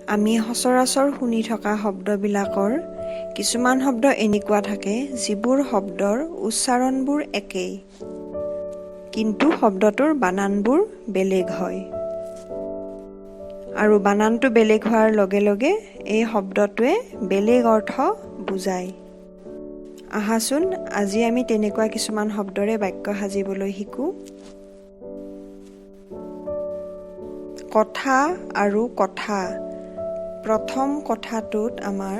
আমি সচৰাচৰ শুনি থকা শব্দবিলাকৰ কিছুমান শব্দ এনেকুৱা থাকে যিবোৰ শব্দৰ উচ্চাৰণবোৰ একেই, কিন্তু শব্দটোৰ বানানবোৰ বেলেগ হয়। আৰু বানানটো বেলেগ হোৱাৰ লগে লগে এই শব্দটোৱে বেলেগ অৰ্থ বুজায়। আহাচোন আজি আমি তেনেকুৱা কিছুমান শব্দৰে বাক্য সাজিবলৈ শিকো। কথা আৰু কথা। প্ৰথম কথাটোত আমাৰ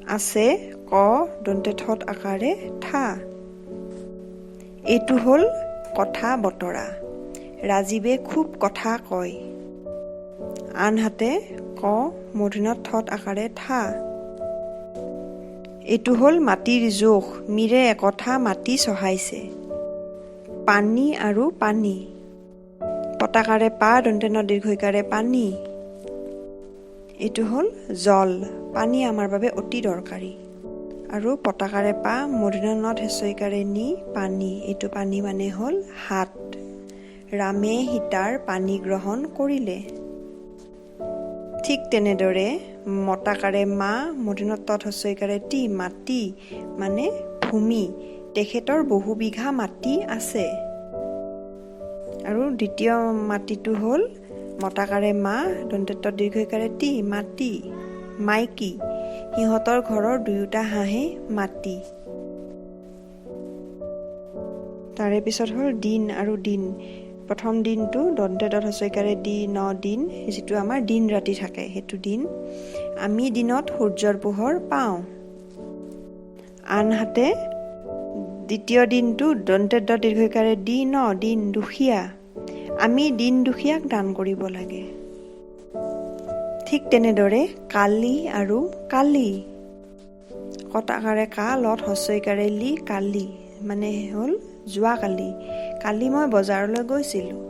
আছে ক দন্তে থত আকাৰে ঠা। এইটো হ'ল কথা বতৰা। ৰাজীৱে খুব কথা কয়। আনহাতে ক মূৰ্ধন্য থত আকাৰে ঠা। এইটো হ'ল মাটিৰ জোখ। মীৰে একঠা মাটি চহাইছে। পানী আৰু পানী। পতাকাৰে পা দন্তে ন দীৰ্ঘইকাৰে পানী। এইটো হ'ল জল। পানী আমাৰ বাবে অতি দৰকাৰী। আৰু পতাকাৰে পা মূৰ্ধন্য ন হ্ৰস্বইকাৰে নি পানী। এইটো পানী মানে হ'ল হাত। ৰামে সীতাৰ পানী গ্ৰহণ কৰিলে। ঠিক তেনেদৰে মতাকাৰে মা মূৰ্ধন্য তত হ্ৰস্বইকাৰে তি মাটি মানে ভূমি। তেখেতৰ বহু বিঘা মাটি আছে। আৰু দ্বিতীয় মাটিটো হ'ল মতাকাৰে মা দন্তে ত দীৰ্ঘইকাৰে তি মাটি মাইকী। সিহঁতৰ ঘৰৰ দুয়োটা হাঁহে মাটি। তাৰে পিছত হ'ল দিন আৰু দিন। প্ৰথম দিনটো দন্তে ত হ্ৰস্বইকাৰে দি ন দিন, যিটো আমাৰ দিন ৰাতি থাকে সেইটো দিন। আমি দিনত সূৰ্যৰ পোহৰ পাওঁ। আনহাতে দ্বিতীয় দিনটো দন্তে দ দীৰ্ঘইকাৰে দি ন দিন দুখীয়া। আমি দিন দুখীয়াক দান কৰিব লাগে। ঠিক তেনেদৰে কালি আৰু কালি। কটাকাৰে কা লত হ্ৰস্বইকাৰে লি কালি মানে হ'ল যোৱাকালি। কালি মই বজাৰলৈ গৈছিলোঁ।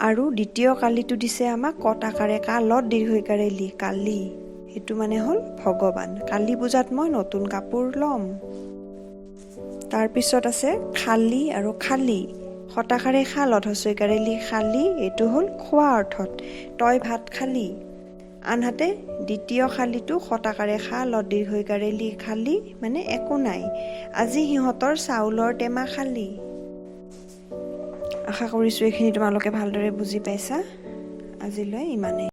আৰু দ্বিতীয় কালিটো দিছে আমাক কটাকাৰে কা লত দীৰ্ঘইকাৰে লি কালি। সেইটো মানে হ'ল ভগৱান। কালি পূজাত মই নতুন কাপোৰ ল'ম। তাৰপিছত আছে খালি আৰু খালি। শতাকাৰে খা লত হ্ৰস্বইকাৰে লি খালি। এইটো হ'ল খোৱা অৰ্থত। তই ভাত খালি। আনহাতে দ্বিতীয় খালিটো শতাকাৰে খা লত দীৰ্ঘইকাৰে লি খালি মানে একো নাই। আজি সিহঁতৰ চাউলৰ টেমা খালি। আশা কৰিছোঁ এইখিনি তোমালোকে ভালদৰে বুজি পাইছা। আজিলৈ ইমানেই।